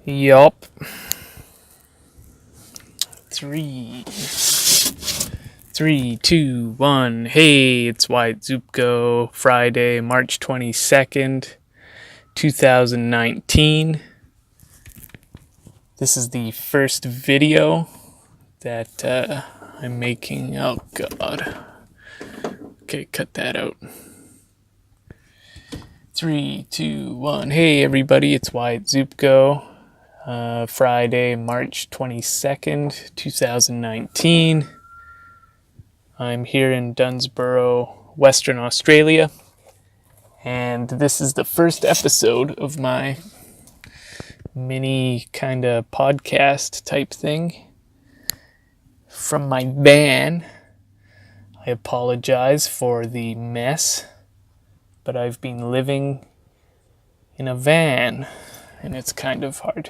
Yup. Three, two, one. Hey, it's White Zupko. Friday, March 22nd, 2019. This is the first video that I'm making. Oh, God. Okay, cut that out. 3, 2, 1. Hey, everybody, it's White Zupko. Friday, March 22nd, 2019. I'm here in Dunsborough, Western Australia, and this is the first episode of my mini kind of podcast type thing from my van. I apologize for the mess, but I've been living in a van, and it's kind of hard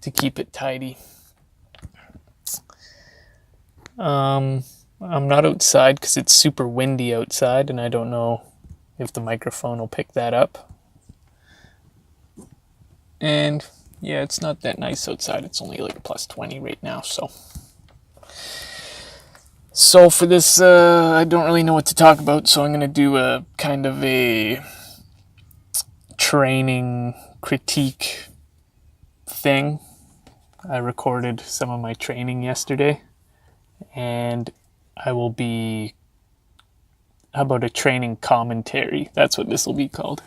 to keep it tidy. I'm not outside because it's super windy outside, and I don't know if the microphone will pick that up. And yeah, it's not that nice outside. It's only like plus 20 right now, so for this, I don't really know what to talk about, so I'm going to do a kind of a training critique thing. I recorded some of my training yesterday, and I will be, how about a training commentary? That's what this will be called.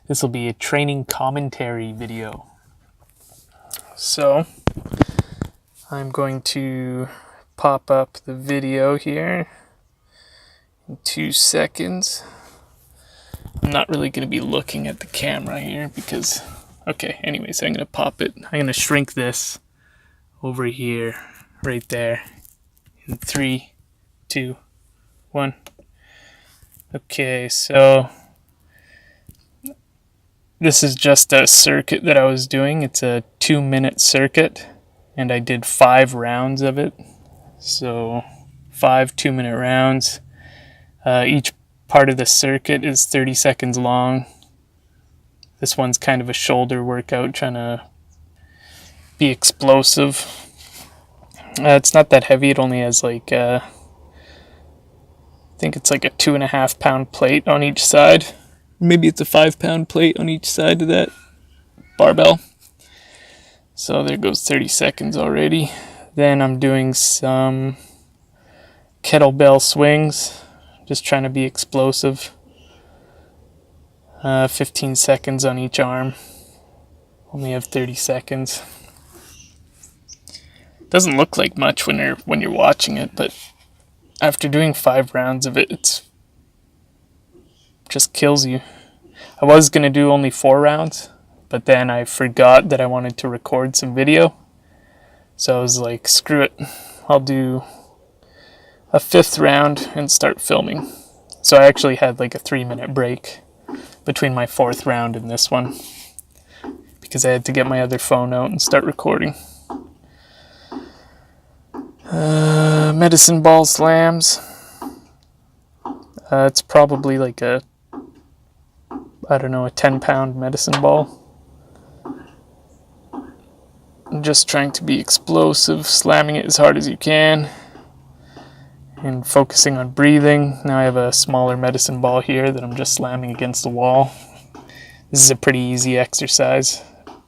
This will be a training commentary video. So, I'm going to pop up the video here in 2 seconds. I'm not really going to be looking at the camera here because, okay, anyways, I'm going to pop it. I'm going to shrink this over here, right there. In 3, 2, 1. Okay, so this is just a circuit that I was doing. It's a 2-minute circuit, and I did 5 rounds of it. So 5 2-minute rounds. Each part of the circuit is 30 seconds long. This one's kind of a shoulder workout, trying to be explosive. It's not that heavy. It only has like, I think it's like a 2.5 pound plate on each side. Maybe it's a 5 pound plate on each side of that barbell. So there goes 30 seconds already. Then I'm doing some kettlebell swings, just trying to be explosive. 15 seconds on each arm. Only have 30 seconds. Doesn't look like much when you're watching it, but after doing 5 rounds of it, it's just kills you. I was gonna do only 4 rounds, but then I forgot that I wanted to record some video, so I was like, screw it, I'll do a 5th round and start filming. So I actually had like a 3-minute break between my 4th round and this one because I had to get my other phone out and start recording. Medicine ball slams. It's probably like a 10-pound medicine ball. I'm just trying to be explosive, slamming it as hard as you can, and focusing on breathing. Now I have a smaller medicine ball here that I'm just slamming against the wall. This is a pretty easy exercise,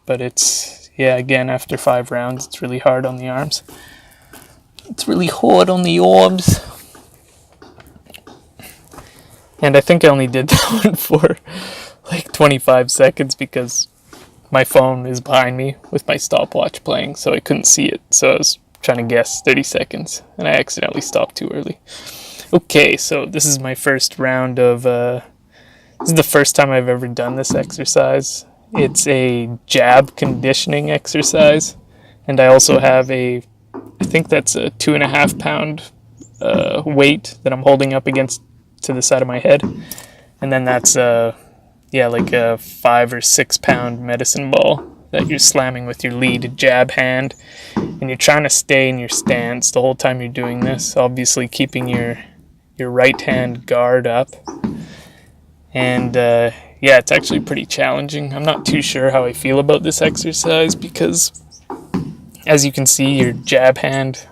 but it's, yeah, again, after 5 rounds, it's really hard on the arms. It's really hard on the arms. And I think I only did that one for like 25 seconds because my phone is behind me with my stopwatch playing, so I couldn't see it. So I was trying to guess 30 seconds, and I accidentally stopped too early. Okay, so this is my first round of, this is the first time I've ever done this exercise. It's a jab conditioning exercise, and I also have I think that's a 2.5 pound weight that I'm holding up against to the side of my head. And then that's like a 5 or 6 pound medicine ball that you're slamming with your lead jab hand. And you're trying to stay in your stance the whole time you're doing this, obviously keeping your right hand guard up. And yeah, it's actually pretty challenging. I'm not too sure how I feel about this exercise because, as you can see, your jab hand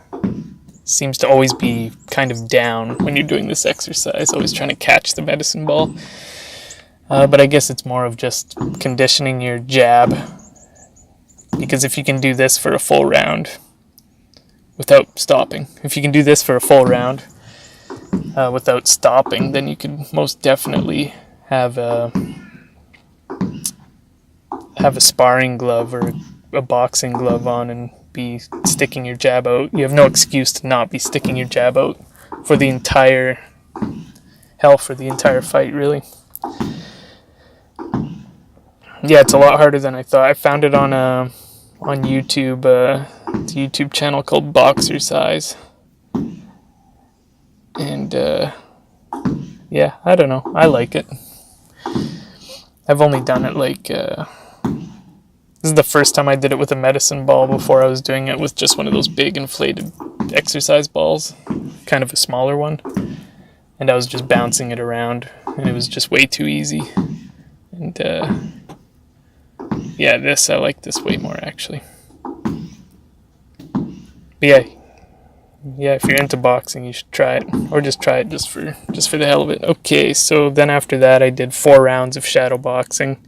seems to always be kind of down when you're doing this exercise, always trying to catch the medicine ball. But I guess it's more of just conditioning your jab, because if you can do this for a full round without stopping, if you can do this for a full round without stopping, then you could most definitely have a sparring glove or a boxing glove on and be sticking your jab out. You have no excuse to not be sticking your jab out for the entire for the entire fight, really. Yeah, it's a lot harder than I thought. I found it on YouTube, it's a YouTube channel called Boxercise. And yeah, I don't know. I like it. I've only done it like this is the first time I did it with a medicine ball. Before, I was doing it with just one of those big inflated exercise balls, kind of a smaller one, and I was just bouncing it around, and it was just way too easy. And yeah, I like this way more, actually. But yeah, if you're into boxing, you should try it, or just try it just for the hell of it. Okay, so then after that, I did 4 rounds of shadow boxing.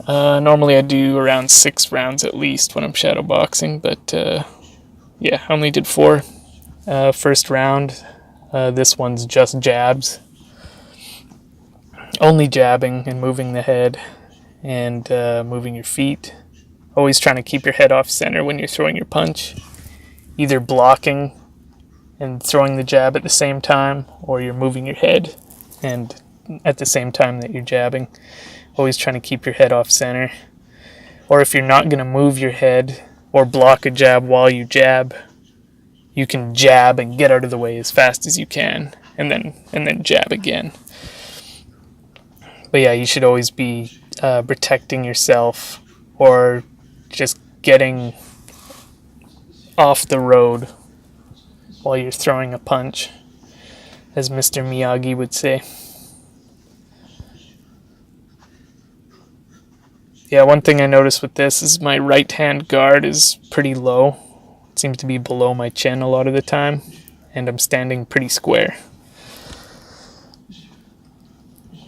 Normally I do around 6 rounds at least when I'm shadow boxing, but yeah, I only did 4. First round, this one's just jabs, only jabbing and moving the head and moving your feet. Always trying to keep your head off center when you're throwing your punch. Either blocking and throwing the jab at the same time, or you're moving your head and at the same time that you're jabbing. Always trying to keep your head off center. Or if you're not going to move your head or block a jab while you jab, you can jab and get out of the way as fast as you can, and then jab again. But yeah, you should always be protecting yourself or just getting off the road while you're throwing a punch, as Mr. Miyagi would say. Yeah, one thing I noticed with this is my right hand guard is pretty low. It seems to be below my chin a lot of the time, and I'm standing pretty square.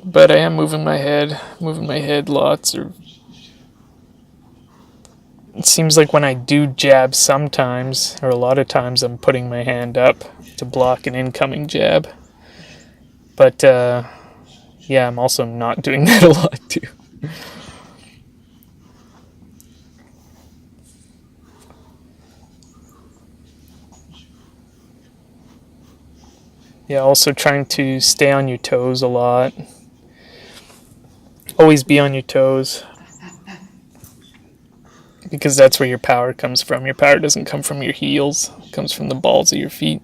But I am moving my head lots. Or it seems like when I do jab sometimes, or a lot of times, I'm putting my hand up to block an incoming jab. But yeah, I'm also not doing that a lot too. Yeah, also trying to stay on your toes a lot. Always be on your toes, because that's where your power comes from. Your power doesn't come from your heels, it comes from the balls of your feet.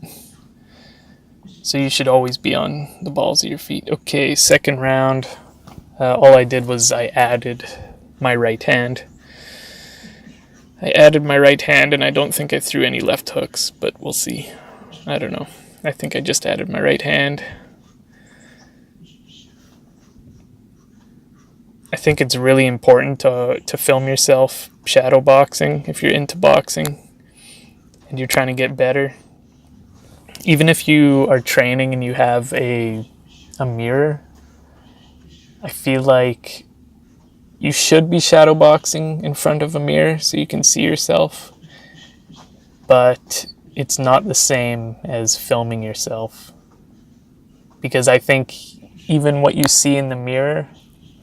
So you should always be on the balls of your feet. Okay, second round. All I did was I added my right hand. And I don't think I threw any left hooks, but we'll see. I don't know. I think I just added my right hand. I think it's really important to film yourself shadow boxing if you're into boxing and you're trying to get better. Even if you are training and you have a mirror, I feel like you should be shadow boxing in front of a mirror so you can see yourself. But it's not the same as filming yourself, because I think even what you see in the mirror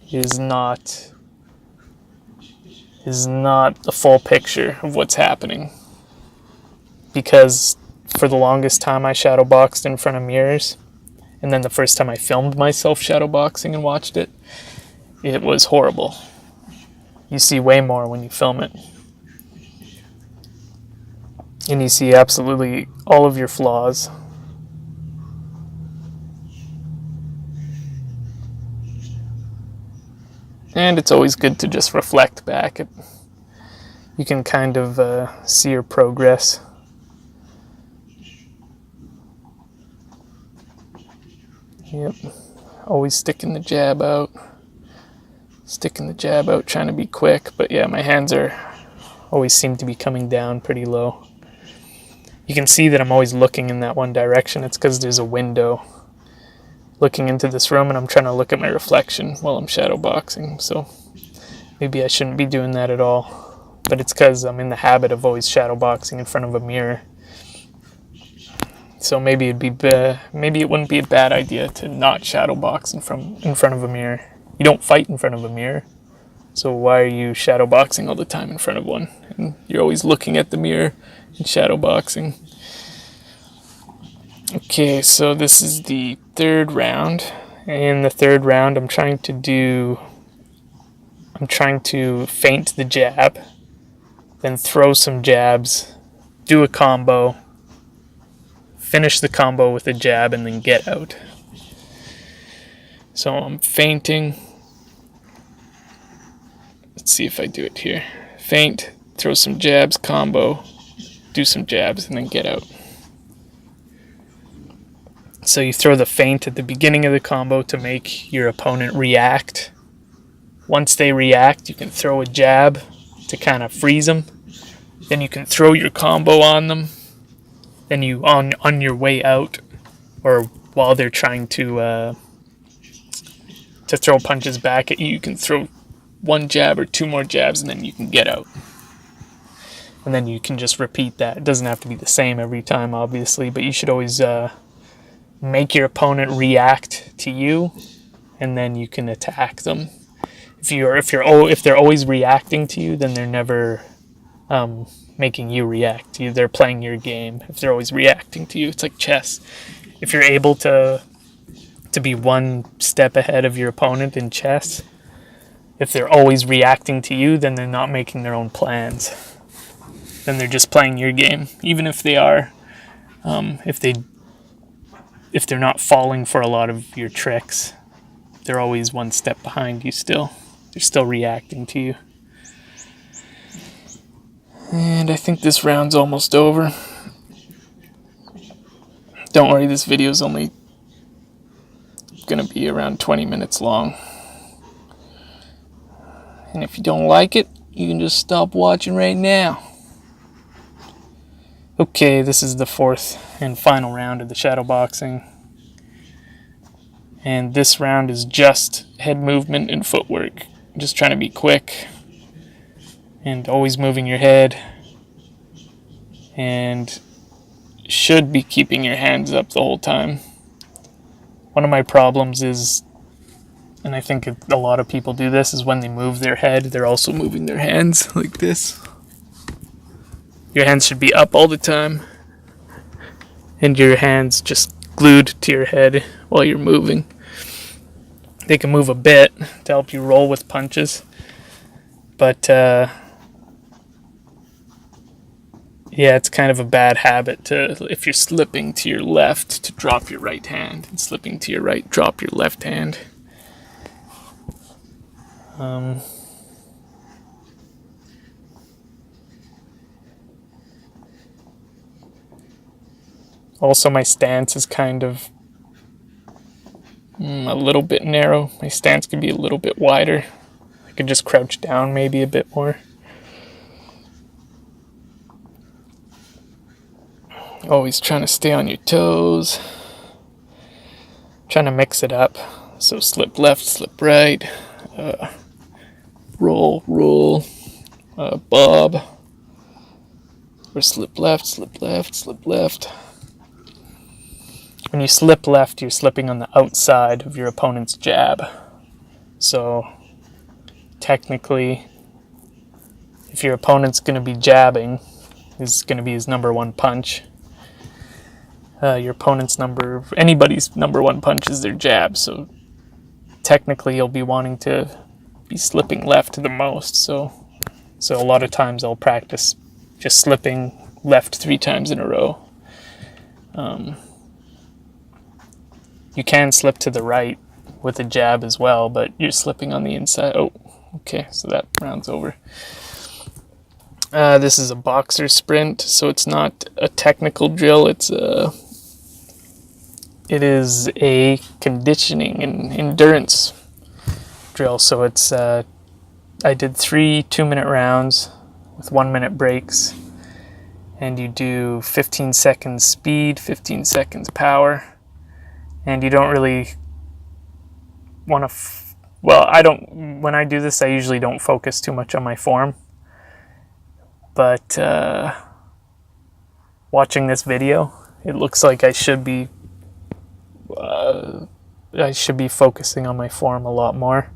is not the full picture of what's happening. Because for the longest time I shadow boxed in front of mirrors, and then the first time I filmed myself shadow boxing and watched it, it was horrible. You see way more when you film it. And you see absolutely all of your flaws. And it's always good to just reflect back. You can kind of see your progress. Yep. always sticking the jab out, trying to be quick. But yeah, my hands always seem to be coming down pretty low. You can see that I'm always looking in that one direction. It's because there's a window looking into this room, and I'm trying to look at my reflection while I'm shadow boxing. So maybe I shouldn't be doing that at all. But it's because I'm in the habit of always shadow boxing in front of a mirror. So maybe it wouldn't be a bad idea to not shadow box in front of a mirror. You don't fight in front of a mirror, so why are you shadow boxing all the time in front of one? And you're always looking at the mirror and shadow boxing. Okay, so this is the third round. In the third round, I'm trying to feint the jab, then throw some jabs, do a combo, finish the combo with a jab, and then get out. So I'm feinting. Let's see if I do it here. Feint, throw some jabs, combo, do some jabs, and then get out. So you throw the feint at the beginning of the combo to make your opponent react. Once they react, you can throw a jab to kind of freeze them. Then you can throw your combo on them. Then you, on your way out, or while they're trying to throw punches back at you, you can throw one jab or two more jabs, and then you can get out. And then you can just repeat that. It doesn't have to be the same every time, obviously, but you should always make your opponent react to you, and then you can attack them. If they're always reacting to you, then they're never making you react. They're playing your game. If they're always reacting to you, it's like chess. If you're able to be one step ahead of your opponent in chess, if they're always reacting to you, then they're not making their own plans. Then they're just playing your game. Even if they are, if they're not falling for a lot of your tricks, they're always one step behind you still. They're still reacting to you. And I think this round's almost over. Don't worry, this video's only going to be around 20 minutes long. And if you don't like it, you can just stop watching right now. Okay, this is the fourth and final round of the shadow boxing. And this round is just head movement and footwork. Just trying to be quick and always moving your head, and should be keeping your hands up the whole time. One of my problems is, and I think a lot of people do this, is when they move their head, they're also moving their hands like this. Your hands should be up all the time, and your hands just glued to your head while you're moving. They can move a bit to help you roll with punches, but yeah, it's kind of a bad habit to, if you're slipping to your left, to drop your right hand, and slipping to your right, drop your left hand. Also, my stance is kind of a little bit narrow. My stance could be a little bit wider. I could just crouch down maybe a bit more. Always trying to stay on your toes. Trying to mix it up. So slip left, slip right. Roll, bob. Or slip left, slip left, slip left. When you slip left, you're slipping on the outside of your opponent's jab. So technically, if your opponent's going to be jabbing, this is going to be his number one punch. Anybody's number one punch is their jab. So technically, you'll be wanting to be slipping left the most. So a lot of times I'll practice just slipping left 3 times in a row. You can slip to the right with a jab as well, but you're slipping on the inside. Oh, okay, so that round's over. This is a boxer sprint, so it's not a technical drill. It's It is a conditioning and endurance drill. So it's I did 3 2-minute rounds with 1-minute breaks, and you do 15 seconds speed, 15 seconds power, and you don't really want to well, I don't, when I do this, I usually don't focus too much on my form, but watching this video, it looks like I should be focusing on my form a lot more.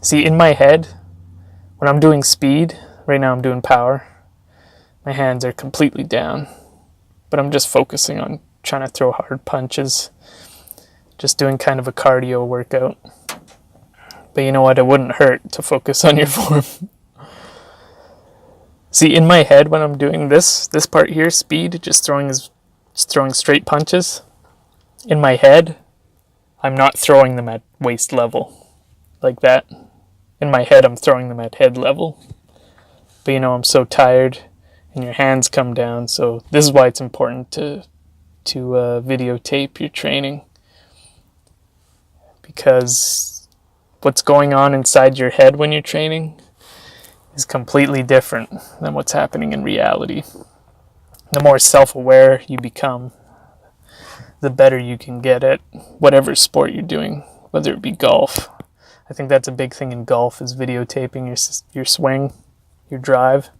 See, in my head, when I'm doing speed, right now I'm doing power, my hands are completely down, but I'm just focusing on trying to throw hard punches, just doing kind of a cardio workout. But you know what, it wouldn't hurt to focus on your form. See, in my head, when I'm doing this part here, speed, just throwing straight punches, in my head, I'm not throwing them at waist level, like that. In my head, I'm throwing them at head level. But you know, I'm so tired, and your hands come down, so this is why it's important to videotape your training. Because what's going on inside your head when you're training is completely different than what's happening in reality. The more self-aware you become, the better you can get at whatever sport you're doing, whether it be golf. I think that's a big thing in golf, is videotaping your swing, your drive.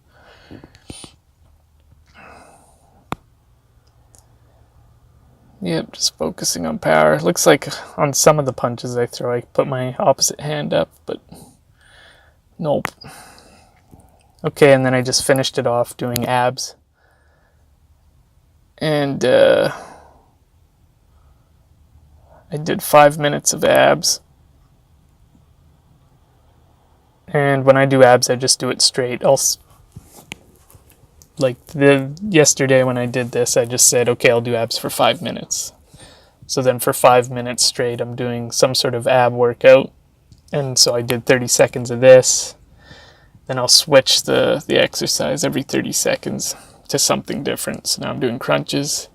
Yep, just focusing on power. Looks like on some of the punches I throw, I put my opposite hand up, but nope. Okay, and then I just finished it off doing abs. And I did 5 minutes of abs. And when I do abs, I just do it straight. Yesterday when I did this, I just said, okay, I'll do abs for 5 minutes. So then for 5 minutes straight, I'm doing some sort of ab workout. And so I did 30 seconds of this. Then I'll switch the exercise every 30 seconds to something different. So now I'm doing crunches.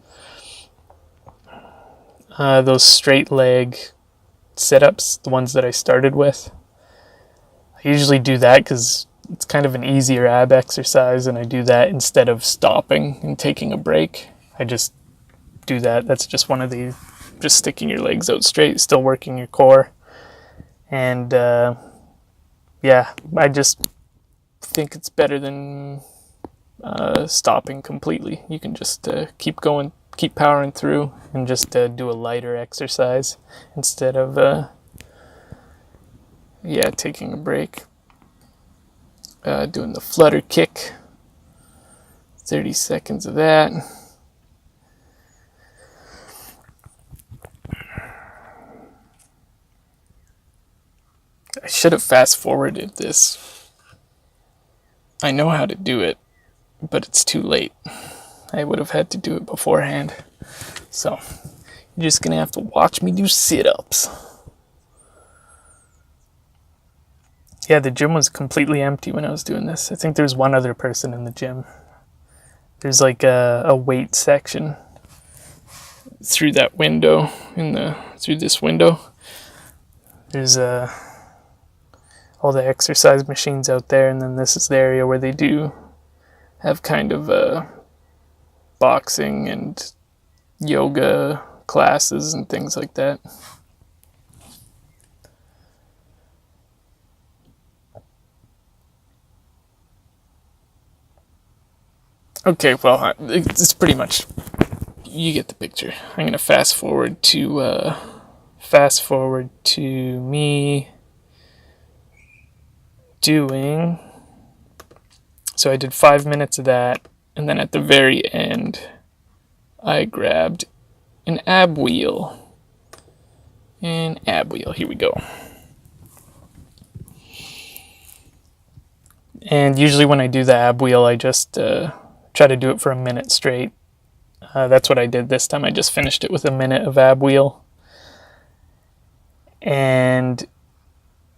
Those straight leg sit-ups, the ones that I started with. I usually do that because it's kind of an easier ab exercise, and I do that instead of stopping and taking a break. I just do that. That's just one of the, just sticking your legs out straight, still working your core. And yeah, I just think it's better than stopping completely. You can just keep going, keep powering through, and just do a lighter exercise instead of taking a break. Doing the flutter kick, 30 seconds of that. I should have fast forwarded this. I know how to do it, but it's too late. I would have had to do it beforehand. So you're just gonna have to watch me do sit-ups. Yeah, the gym was completely empty when I was doing this. I think there's one other person in the gym. There's like a weight section through that window, through this window. There's all the exercise machines out there, and then this is the area where they do have kind of boxing and yoga classes and things like that. Okay, well, it's pretty much, you get the picture. I'm going to fast forward to me doing, so I did 5 minutes of that, and then at the very end, I grabbed an ab wheel. Here we go. And usually when I do the ab wheel, I just try to do it for a minute straight. That's what I did this time. I just finished it with a minute of ab wheel. And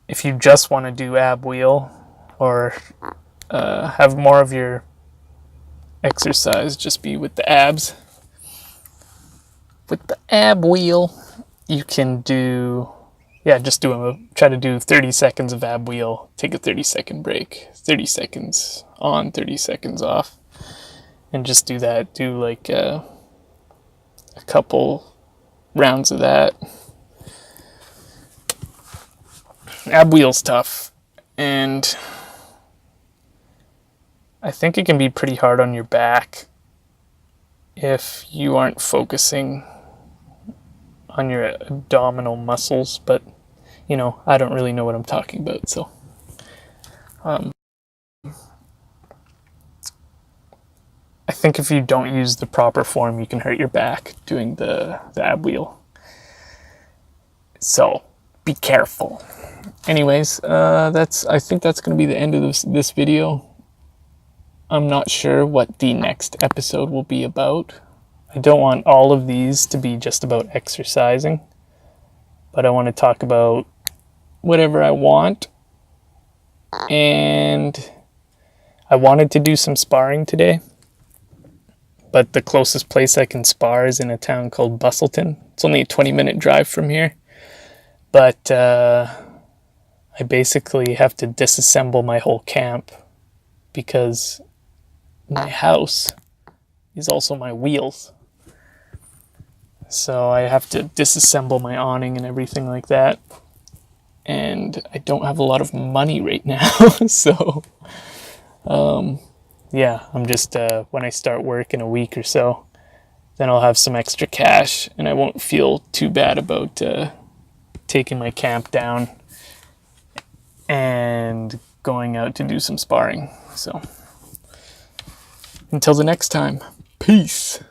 if you just want to do ab wheel, or have more of your exercise just be with the abs, with the ab wheel, you can do, just try to do 30 seconds of ab wheel, take a 30-second break, 30 seconds on, 30 seconds off, and just do that. Do like a couple rounds of that. Ab wheel's tough, and I think it can be pretty hard on your back if you aren't focusing on your abdominal muscles, but I don't really know what I'm talking about, so I think if you don't use the proper form, you can hurt your back doing the ab wheel, so be careful. Anyways, I think that's going to be the end of this video. I'm not sure what the next episode will be about. I don't want all of these to be just about exercising, but I want to talk about whatever I want. And I wanted to do some sparring today, but the closest place I can spar is in a town called Bustleton. It's only a 20-minute drive from here, but I basically have to disassemble my whole camp because my house is also my wheels. So I have to disassemble my awning and everything like that. And I don't have a lot of money right now. So, I'm just, when I start work in a week or so, then I'll have some extra cash and I won't feel too bad about taking my camp down and going out to do some sparring. So, until the next time, peace.